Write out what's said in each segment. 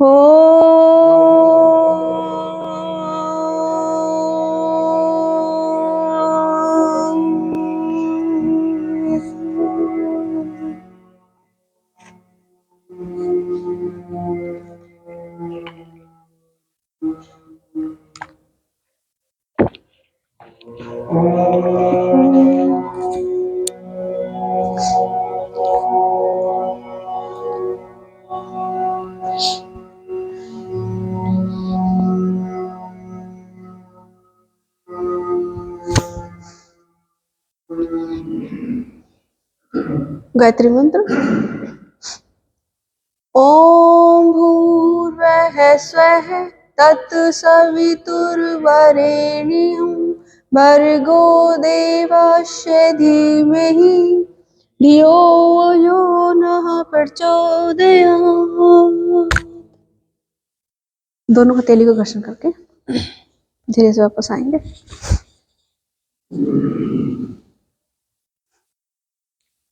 ओ गायत्री मंत्र। ओम भूर्भुवः स्वः तत्सवितुर्वरेण्यं भर्गो देवस्य धीमहि धियो यो नः प्रचोदयात्। दोनों हथेली को घर्षण करके धीरे से वापस आएंगे।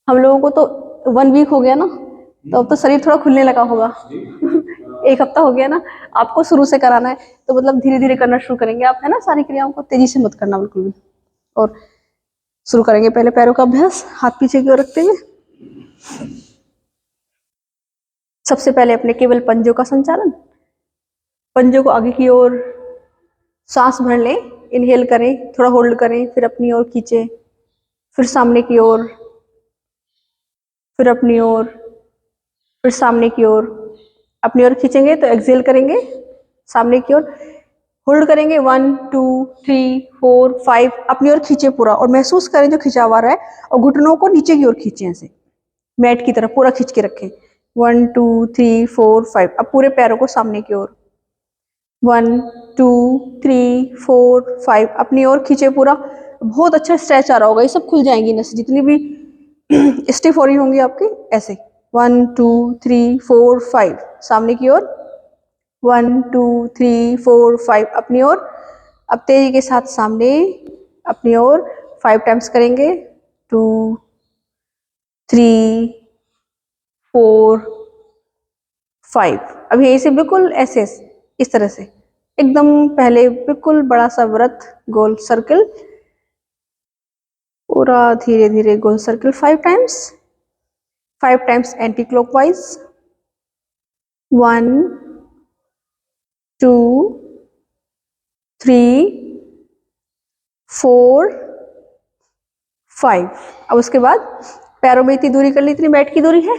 हम लोगों को तो 1 वीक हो गया ना, तो अब तो शरीर थोड़ा खुलने लगा होगा। 1 हफ्ता हो गया ना। आपको शुरू से कराना है तो मतलब धीरे धीरे करना शुरू करेंगे आप, है ना। सारी क्रियाओं को तेजी से मत करना बिल्कुल भी। और शुरू करेंगे पहले पैरों का अभ्यास, हाथ पीछे की ओर रखते हुए। सबसे पहले अपने केवल पंजों का संचालन। पंजों को आगे की ओर सांस भर लें, इनहेल करें, थोड़ा होल्ड करें, फिर अपनी ओर खींचे, फिर सामने की ओर, फिर अपनी ओर, फिर सामने की ओर। अपनी ओर खींचेंगे तो एक्सहेल करेंगे, सामने की ओर होल्ड करेंगे। 1 2 3 4 5। अपनी ओर खींचे पूरा और महसूस करें जो खिंचाव आ रहा है, और घुटनों को नीचे की ओर खींचे, ऐसे मैट की तरफ पूरा खींच के रखें। 1 2 3 4 5। अब पूरे पैरों को सामने की ओर। 1 2 3 4 5। अपनी ओर खींचे पूरा। बहुत अच्छा स्ट्रेच आ रहा होगा, ये सब खुल जाएंगी नसें जितनी भी स्टिफ हो रही होंगी आपकी, ऐसे। 1 2 3 4 5। सामने की ओर 1 2 3 4 5। अपनी ओर। अब तेजी के साथ सामने, अपनी ओर 5 टाइम्स करेंगे। 2 3 4 5। अब यहीं से बिल्कुल ऐसे इस तरह से एकदम पहले बिल्कुल बड़ा सा व्रत, गोल सर्कल, पूरा धीरे धीरे गोल circle 5 times. 5 times anti clockwise. 1 2 3 4 5। अब उसके बाद पैरों में इतनी दूरी कर ली, इतनी मैट की दूरी है,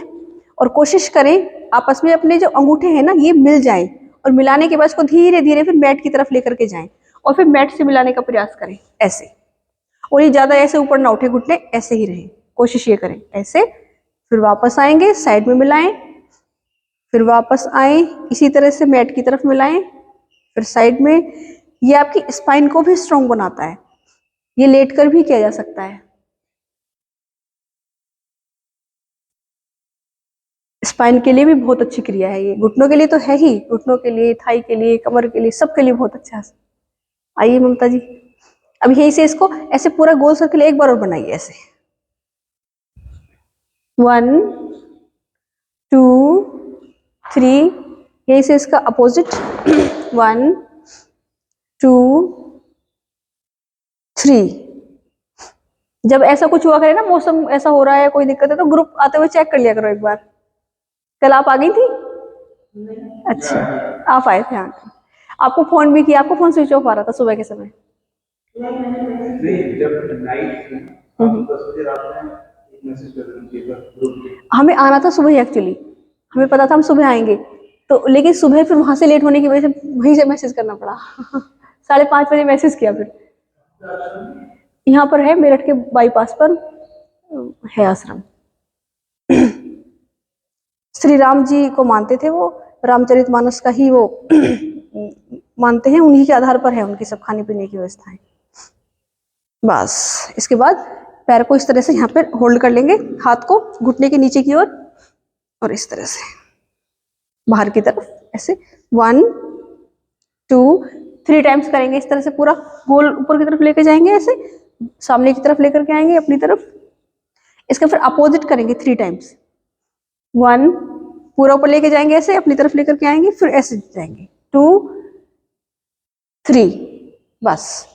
और कोशिश करें आपस में अपने जो अंगूठे हैं ना ये मिल जाएं, और मिलाने के बाद इसको धीरे धीरे फिर मैट की तरफ लेकर के जाएं, और फिर मैट से मिलाने का प्रयास करें ऐसे। और ये ज्यादा ऐसे ऊपर ना उठे घुटने, ऐसे ही रहे, कोशिश ये करें ऐसे। फिर वापस आएंगे, साइड में मिलाएं, फिर वापस आए, इसी तरह से मैट की तरफ मिलाएं, फिर साइड में। ये आपकी स्पाइन को भी स्ट्रॉन्ग बनाता है, ये लेट कर भी किया जा सकता है। स्पाइन के लिए भी बहुत अच्छी क्रिया है ये, घुटनों के लिए तो है ही, घुटनों के लिए, थाई के लिए, कमर के लिए, सबके लिए बहुत अच्छा है। आइए ममता जी, अब यहीं से इसको ऐसे पूरा गोल सर्कल एक बार और बनाइए ऐसे। 1 2 3। यहीं से इसका अपोजिट। 1 2 3। जब ऐसा कुछ हुआ करे ना, मौसम ऐसा हो रहा है, कोई दिक्कत है, तो ग्रुप आते हुए चेक कर लिया करो एक बार। कल आप आ गई थी? अच्छा, आप आए थे। हाँ, आपको फोन भी किया, आपको फोन स्विच ऑफ आ रहा था सुबह के समय। हमें आना था सुबह एक्चुअली, हमें पता था हम सुबह आएंगे, तो लेकिन सुबह फिर वहां से लेट होने की वजह से वहीं से मैसेज करना पड़ा। 5:30 बजे मैसेज किया फिर। यहाँ पर है, मेरठ के बाईपास पर है आश्रम। श्री राम जी को मानते थे वो, रामचरितमानस का ही वो मानते हैं, उन्हीं के आधार पर है उनकी सब खाने पीने की व्यवस्थाएं। बस इसके बाद पैर को इस तरह से यहाँ पे होल्ड कर लेंगे, हाथ को घुटने के नीचे की ओर, और इस तरह से बाहर की तरफ ऐसे। 1 2 3 टाइम्स करेंगे इस तरह से, पूरा गोल ऊपर की तरफ लेके जाएंगे, ऐसे सामने की तरफ लेकर के आएंगे अपनी तरफ। इसके फिर अपोजिट करेंगे 3 टाइम्स। 1 पूरा ऊपर लेके जाएंगे, ऐसे अपनी तरफ लेकर के आएंगे, फिर ऐसे जाएंगे 2 3, बस।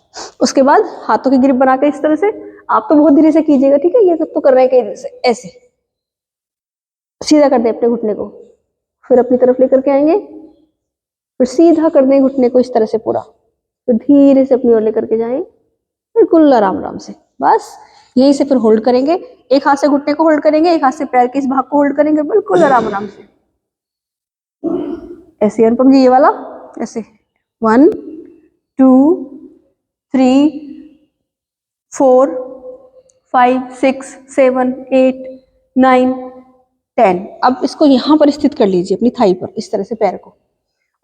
उसके बाद हाथों की ग्रिप बनाकर इस तरह से, आप तो बहुत धीरे से कीजिएगा, ठीक है, ये सब तो कर रहे हैं कहीं से, ऐसे सीधा कर दे अपने घुटने को, फिर अपनी तरफ लेकर के आएंगे, फिर सीधा कर दें घुटने को इस तरह से पूरा, फिर धीरे से अपनी ओर लेकर के जाएं, बिल्कुल आराम आराम से, बस। यहीं से फिर होल्ड करेंगे, एक हाथ से घुटने को होल्ड करेंगे, एक हाथ से पैर के इस भाग को होल्ड करेंगे, बिल्कुल आराम आराम से, ऐसे। अनुपम जी ये वाला ऐसे 1 2 3 4 5 6 7 8 9 10। अब इसको यहां पर स्थित कर लीजिए अपनी थाई पर, इस तरह से पैर को,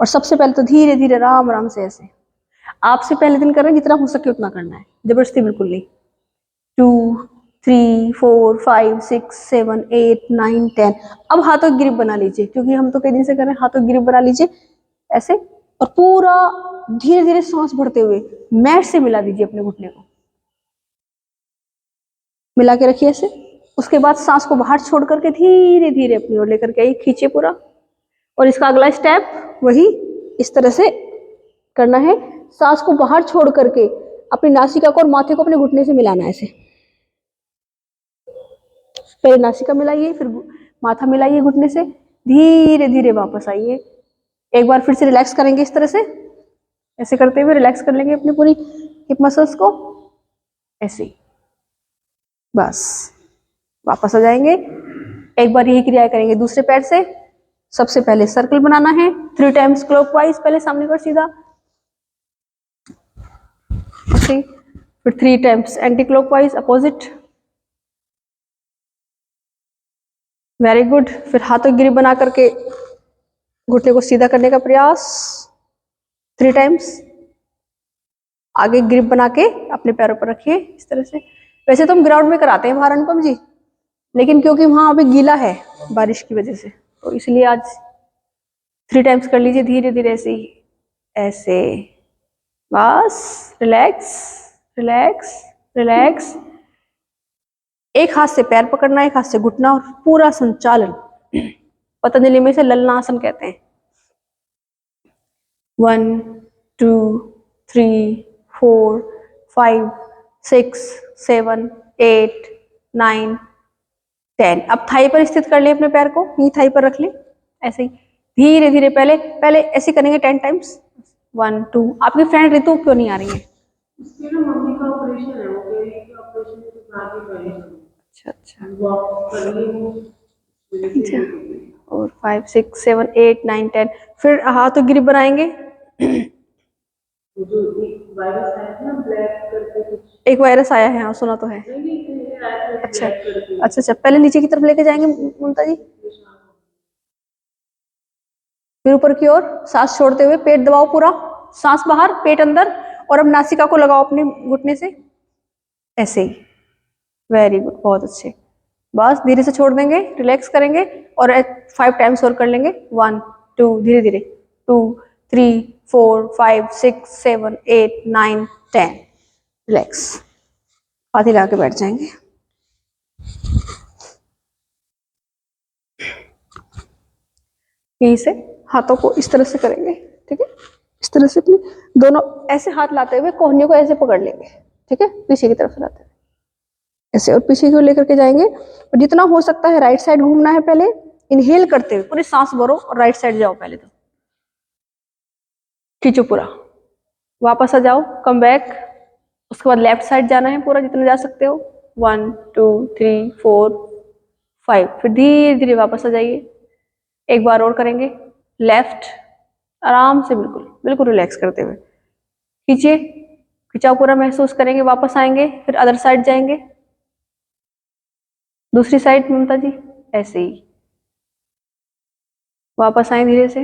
और सबसे पहले तो धीरे धीरे आराम आराम से ऐसे, आपसे पहले दिन कर रहे हैं, जितना हो सके उतना करना है, जबरदस्ती बिल्कुल नहीं। 2 3 4 5 6 7 8 9 10। अब हाथों की ग्रिप बना लीजिए, क्योंकि हम तो कई दिन से कर रहे हैं, हाथों की ग्रिप बना लीजिए ऐसे, और पूरा धीरे धीरे सांस भरते हुए मैट से मिला दीजिए अपने घुटने को, मिला के रखिए ऐसे। उसके बाद सांस को बाहर छोड़ करके धीरे धीरे अपनी ओर लेकर के आइए, खींचिए पूरा, और इसका अगला स्टेप वही इस तरह से करना है, सांस को बाहर छोड़ करके अपनी नासिका को और माथे को अपने घुटने से मिलाना है ऐसे। पहले नासिका मिलाइए, फिर माथा मिलाइए घुटने से, धीरे धीरे वापस आइए, एक बार फिर से रिलैक्स करेंगे इस तरह से, ऐसे करते हुए रिलैक्स कर लेंगे अपनी पूरी हिप मसल्स को, ऐसे ही, बस। वापस आ जाएंगे, एक बार यही क्रिया करेंगे दूसरे पैर से। सबसे पहले सर्कल बनाना है 3 टाइम्स क्लॉकवाइज, पहले सामने पर सीधा, ऐसे, फिर 3 times anti clockwise opposite, very good. फिर हाथों की ग्रिप बना करके घुटने को सीधा करने का प्रयास 3 टाइम्स, आगे ग्रिप बना के अपने पैरों पर रखिए इस तरह से। वैसे तो हम ग्राउंड में कराते हैं बाहर अनुपम जी, लेकिन क्योंकि वहां अभी गीला है बारिश की वजह से, तो इसलिए आज 3 टाइम्स कर लीजिए धीरे धीरे, ऐसे ही, ऐसे, बस। रिलैक्स रिलैक्स रिलैक्स, एक हाथ से पैर पकड़ना, एक हाथ से घुटना, और पूरा संचालन पतंजलि में से ललनासन कहते हैं। 1 2 3 4 5 6 7 8 9 10। अब थाई पर स्थित कर ले अपने पैर को, यही थाई पर रख ले, ऐसे ही धीरे धीरे, पहले पहले ऐसे करेंगे 10 टाइम्स। 1 2। आपकी फ्रेंड रितु क्यों नहीं आ रही है? उसके ना मम्मी का ऑपरेशन है, वो कह रही है कि ऑपरेशन के बाद ही करेंगे। अच्छा अच्छा, वॉक कर रही हूँ। अच्छा, और 5 6 7 8 9 10। फिर हाथों ग्रिप बनाएंगे, जो एक वायरस है ना ब्लैक करके कुछ, एक वायरस आया है, हाँ सुना तो है। अच्छा अच्छा अच्छा, पहले नीचे की तरफ लेके जाएंगे ममता जी, फिर ऊपर की ओर, सांस छोड़ते हुए पेट दबाओ पूरा, सांस बाहर पेट अंदर, और अब नासिका को लगाओ अपने घुटने से, ऐसे ही, वेरी गुड, बहुत अच्छे। बस धीरे से छोड़ देंगे, रिलैक्स करेंगे, और 5 टाइम्स और कर लेंगे। 1 2, धीरे धीरे, 2 3 4 5 6 7 8 9 10। रिलैक्स, हाथी लगा के बैठ जाएंगे। यहीं से हाथों को इस तरह से करेंगे, ठीक है, इस तरह से अपने दोनों ऐसे हाथ लाते हुए कोहनियों को ऐसे पकड़ लेंगे, ठीक है, पीछे की तरफ से लाते हुए ऐसे, और पीछे की ओर लेकर के जाएंगे, और जितना हो सकता है राइट साइड घूमना है। पहले इनहेल करते हुए पूरी सांस भरो और राइट साइड जाओ, पहले तो खींचो पूरा, वापस आ जाओ, कम बैक। उसके बाद लेफ्ट साइड जाना है पूरा, जितना जा सकते हो, 1 2 3 4 5। फिर धीरे धीरे वापस आ जाइए, एक बार और करेंगे, लेफ्ट, आराम से, बिल्कुल बिल्कुल रिलैक्स करते हुए खींचिए, खिंचाव पूरा महसूस करेंगे, वापस आएंगे, फिर अदर साइड जाएंगे, दूसरी साइड ममता जी, ऐसे ही वापस आए, धीरे से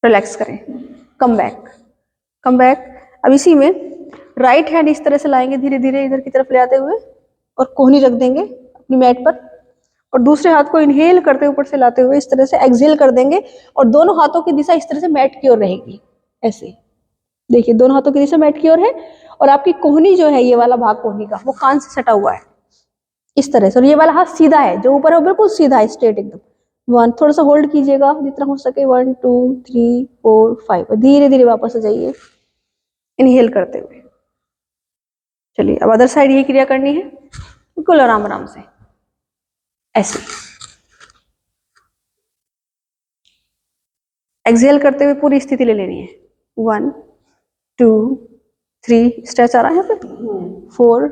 रिलैक्स करें, कम बैक, कम बैक। अब इसी में राइट हैंड इस तरह से लाएंगे, धीरे धीरे इधर की तरफ ले आते हुए, और कोहनी रख देंगे अपनी मैट पर, और दूसरे हाथ को इनहेल करते ऊपर से लाते हुए इस तरह से एक्सहेल कर देंगे, और दोनों हाथों की दिशा इस तरह से मैट की ओर रहेगी, ऐसे। देखिए दोनों हाथों की दिशा मैट की ओर है, और आपकी कोहनी जो है, ये वाला भाग कोहनी का, वो कान से सटा हुआ है इस तरह से, और ये वाला हाथ सीधा है, जो ऊपर है वो बिल्कुल सीधा है, स्ट्रेट एकदम। 1, थोड़ा सा होल्ड कीजिएगा जितना हो सके, 1 2 3 4 5, धीरे धीरे वापस आ जाइए इनहेल करते हुए। चलिए अब अदर साइड ये क्रिया करनी है, बिल्कुल आराम आराम से ऐसे। एक्सहेल करते हुए पूरी स्थिति ले लेनी है, 1 2 3, स्ट्रेच आ रहा है यहाँ पे, 4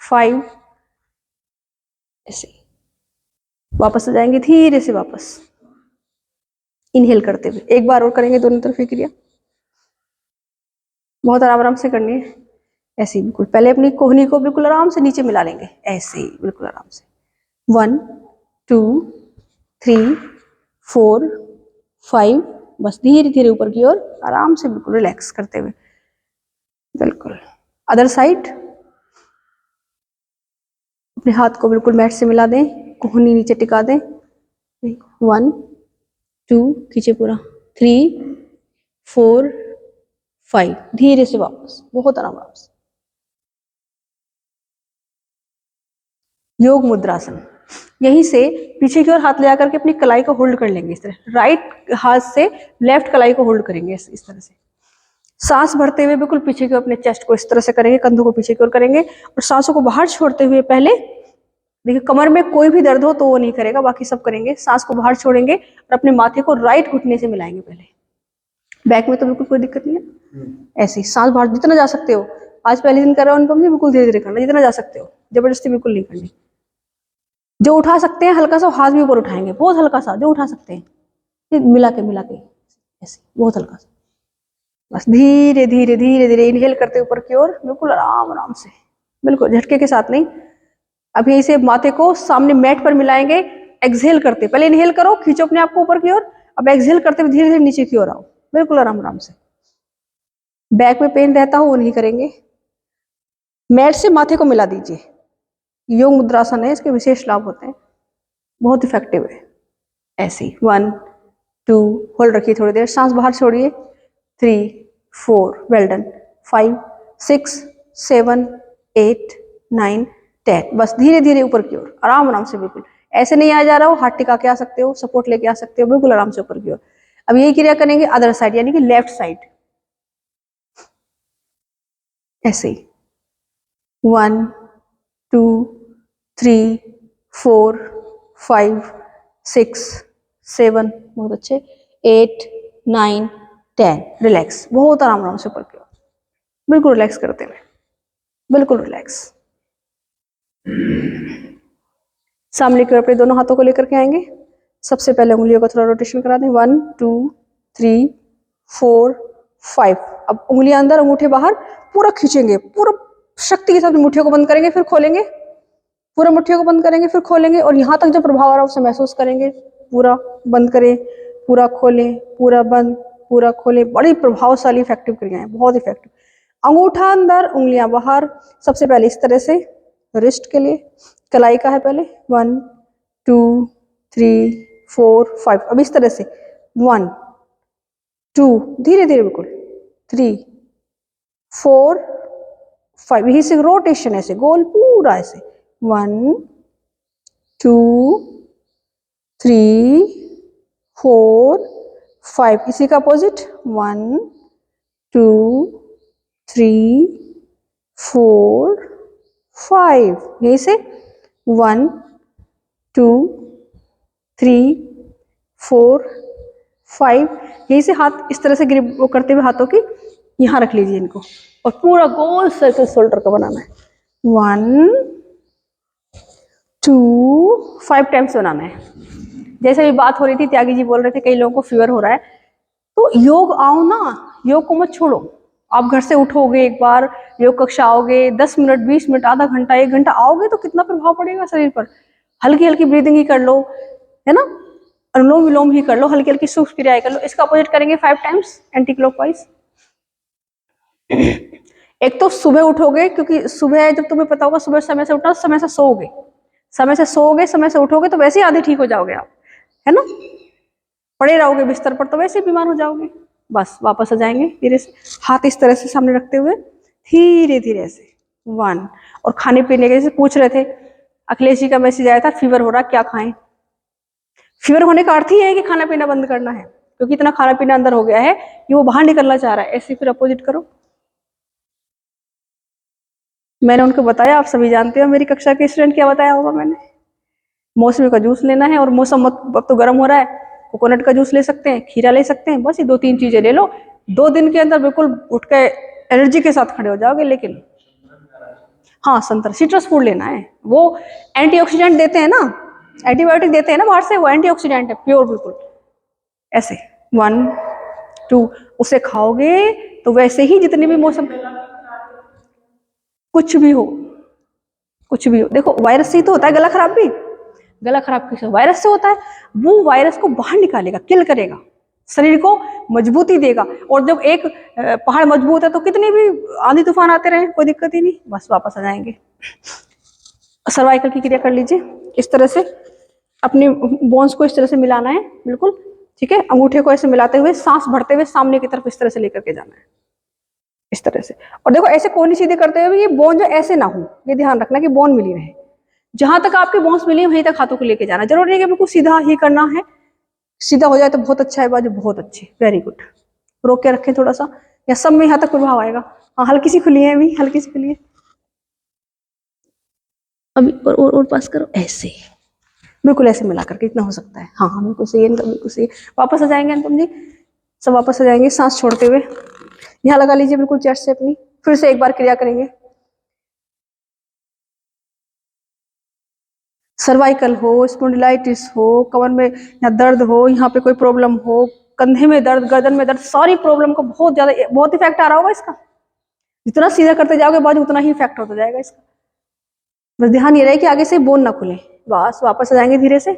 5 ऐसे। वापस आ जाएंगे धीरे से वापस इनहेल करते हुए। एक बार और करेंगे दोनों तरफ की क्रिया, बहुत आराम आराम से करनी है ऐसे ही बिल्कुल। पहले अपनी कोहनी को बिल्कुल आराम से नीचे मिला लेंगे ऐसे ही बिल्कुल आराम से, 1 2 3 4 5, बस धीरे धीरे ऊपर की ओर आराम से बिल्कुल रिलैक्स करते हुए, बिल्कुल। अदर साइड अपने हाथ को बिल्कुल मैट से मिला दें, कोहनी नीचे टिका दें, 1 2 खींचे पूरा, 3 4 5, धीरे से वापस, बहुत आराम आराम से। योग मुद्रासन, यहीं से पीछे की ओर हाथ ले आकर के अपनी कलाई को होल्ड कर लेंगे इस तरह, राइट हाथ से लेफ्ट कलाई को होल्ड करेंगे इस तरह से। सांस भरते हुए बिल्कुल पीछे की ओर अपने चेस्ट को इस तरह से करेंगे, कंधों को पीछे की ओर करेंगे और सांसों को बाहर छोड़ते हुए पहले देखिए कमर में कोई भी दर्द हो तो वो नहीं करेगा, बाकी सब करेंगे। सांस को बाहर छोड़ेंगे और अपने माथे को राइट घुटने से मिलाएंगे पहले। बैक में तो बिल्कुल कोई दिक्कत नहीं है, ऐसे ही सांस बाहर जितना जा सकते हो। आज पहले दिन कर रहे हो उनको बिल्कुल धीरे धीरे करना, जितना जा सकते हो, जबरदस्ती बिल्कुल नहीं करनी। जो उठा सकते हैं हल्का सा हाथ भी ऊपर उठाएंगे, बहुत हल्का सा जो उठा सकते हैं, मिला के ऐसे बहुत हल्का सा, बस धीरे धीरे धीरे धीरे इनहेल करते ऊपर की ओर, बिल्कुल आराम आराम से, बिल्कुल झटके के साथ नहीं। अब यहीं से माथे को सामने मैट पर मिलाएंगे, एक्सहेल करते, पहले इनहेल करो, खींचो अपने आप को ऊपर की ओर, अब एक्सहेल करते हुए धीरे धीरे नीचे की ओर आओ, बिल्कुल आराम आराम से। बैक में पेन रहता हो वो नहीं करेंगे, मैट से माथे को मिला दीजिए। योग मुद्रासन है, इसके विशेष लाभ होते हैं, बहुत इफेक्टिव है। ऐसे 1 2 होल्ड रखिए थोड़ी देर, सांस बाहर छोड़िए, 3 4 वेल डन, 5 6 7 8 9 10, बस धीरे धीरे ऊपर की ओर आराम आराम से, बिल्कुल ऐसे नहीं आ जा रहा हो, हाथ टिका के आ सकते हो, सपोर्ट लेके आ सकते हो, बिल्कुल आराम से ऊपर की ओर। अब यही क्रिया करेंगे अदर साइड, यानी कि लेफ्ट साइड, ऐसे ही 1 2 3 4 5 6 7, बहुत अच्छे, 8 9 10, रिलैक्स, बहुत आराम आराम से ऊपर की ओर, बिल्कुल रिलैक्स करते हुए, बिल्कुल रिलैक्स। सामने की ओर अपने दोनों हाथों को लेकर के आएंगे, सबसे पहले उंगलियों का थोड़ा रोटेशन करा दें, 1 2 3 4 5, अब उंगलियां अंदर अंगूठे बाहर, पूरा खींचेंगे, पूरा शक्ति के साथ मुट्ठियों को बंद करेंगे, फिर खोलेंगे, पूरा मुट्ठियों को बंद करेंगे, फिर खोलेंगे, और यहाँ तक जो प्रभाव आ रहा है उसे महसूस करेंगे। पूरा बंद करें, पूरा खोलें, पूरा बंद, पूरा खोलें, बड़ी प्रभावशाली इफेक्टिव क्रियाएं, बहुत इफेक्टिव। अंगूठा अंदर उंगलियां बाहर, सबसे पहले इस तरह से रिस्ट के लिए, कलाई का है पहले, 1 2 3 4 5, अब इस तरह से 1 2, धीरे धीरे बिल्कुल, 3 4 5, यही से रोटेशन ऐसे गोल पूरा ऐसे, 1 2 3 4 5, इसी का अपोजिट, 1 2 3 4 5, यही से 1 2 3 4 5, यही से हाथ इस तरह से ग्रिप वो करते हुए हाथों की यहाँ रख लीजिए इनको, और पूरा गोल सर्कल शोल्डर का बनाना है, 1 2 5 टाइम्स बनाना है। जैसे अभी बात हो रही थी, त्यागी जी बोल रहे थे कई लोगों को फीवर हो रहा है, तो योग आओ ना, योग को मत छोड़ो। आप घर से उठोगे, एक बार योग कक्षा आओगे, 10 मिनट 20 मिनट आधा घंटा 1 घंटा आओगे तो कितना प्रभाव पड़ेगा शरीर पर। हल्की हल्की ब्रीदिंग ही कर लो, है ना, अनुलोम विलोम ही कर लो, हल्की हल्की सूक्ष्म क्रियाएं कर लो। इसका अपोजिट करेंगे 5 टाइम्स एंटी क्लॉकवाइज। एक तो सुबह उठोगे, क्योंकि सुबह जब तुम्हें पता होगा सुबह समय से उठना, समय से सोओगे, समय से सोओगे, समय से उठोगे तो वैसे ही आधे ठीक हो जाओगे आप, है ना। पड़े रहोगे बिस्तर पर तो वैसे ही बीमार हो जाओगे। बस वापस आ जाएंगे धीरे से, हाथ इस तरह से सामने रखते हुए धीरे धीरे से 1, और खाने पीने के जैसे पूछ रहे थे, अखिलेश जी का मैसेज आया था, फीवर हो रहा क्या खाएं। फीवर होने का अर्थ ही है कि खाना पीना बंद करना है, क्योंकि इतना खाना पीना अंदर हो गया है कि वो बाहर निकलना चाह रहा है। ऐसे फिर अपोजिट करो। मैंने उनको बताया, आप सभी जानते हो मेरी कक्षा के स्टूडेंट, क्या बताया होगा मैंने, मौसमी का जूस लेना है, और मौसम अब तो गर्म हो रहा है, कोकोनट का जूस ले सकते हैं, खीरा ले सकते हैं, बस ये 2-3 चीजें ले लो, 2 दिन के अंदर बिल्कुल उठ के एनर्जी के साथ खड़े हो जाओगे। लेकिन हाँ, संतरा, सिट्रस फूड लेना है, वो एंटीऑक्सीडेंट देते हैं ना, एंटीबायोटिक देते हैं ना बाहर से, वो एंटीऑक्सीडेंट है प्योर बिल्कुल। ऐसे 1 2 उसे खाओगे तो वैसे ही जितने भी मौसम, कुछ भी हो, कुछ भी हो, देखो वायरस से ही तो होता है गला खराब भी। गला खराब किस वायरस से होता है? वो वायरस को बाहर निकालेगा, किल करेगा, शरीर को मजबूती देगा। और जब एक पहाड़ मजबूत है तो कितनी भी आंधी तूफान आते रहे कोई दिक्कत ही नहीं, बस वापस आ जाएंगे। सर्वाइकल की क्रिया कर लीजिए इस तरह से, अपने बोन्स को इस तरह से मिलाना है, बिल्कुल ठीक है। अंगूठे को ऐसे मिलाते हुए, सांस भरते हुए सामने की तरफ इस तरह से लेकर के जाना है, इस तरह से। और देखो ऐसे कोनी सीधे करते हुए ये बोन जो ऐसे ना हो, ये ध्यान रखना कि बोन मिली रहे। जहां तक आपके बोन्स मिली वहीं तक हाथों को लेके जाना, जरूरी नहीं कि बिल्कुल सीधा ही करना है। सीधा हो जाए तो बहुत अच्छा है, बाजू बहुत अच्छी, वेरी गुड। रोक के रखें थोड़ा सा, या सब में यहाँ तक प्रभाव आएगा। हाँ, हल्की सी खुली है अभी, हल्की सी खुली है अभी, और पास करो ऐसे, बिल्कुल ऐसे मिला करके, इतना हो सकता है। हाँ हाँ, बिल्कुल सही है, बिल्कुल सही है। वापस आ जाएंगे अनुपम जी, सब वापस आ जाएंगे सांस छोड़ते हुए। यहाँ लगा लीजिए बिल्कुल चेस्ट से अपनी, फिर से एक बार क्रिया करेंगे। सर्वाइकल हो, स्पॉन्डिलाइटिस हो, कमर में यहाँ दर्द हो, यहाँ पे कोई प्रॉब्लम हो, कंधे में दर्द, गर्दन में दर्द, सारी प्रॉब्लम को बहुत इफेक्ट आ रहा होगा इसका। जितना सीधा करते जाओगे बाजू उतना ही इफेक्ट होता जाएगा इसका। बस ध्यान ये रहे कि आगे से बोन ना खुले। बस वापस आ जाएंगे धीरे से।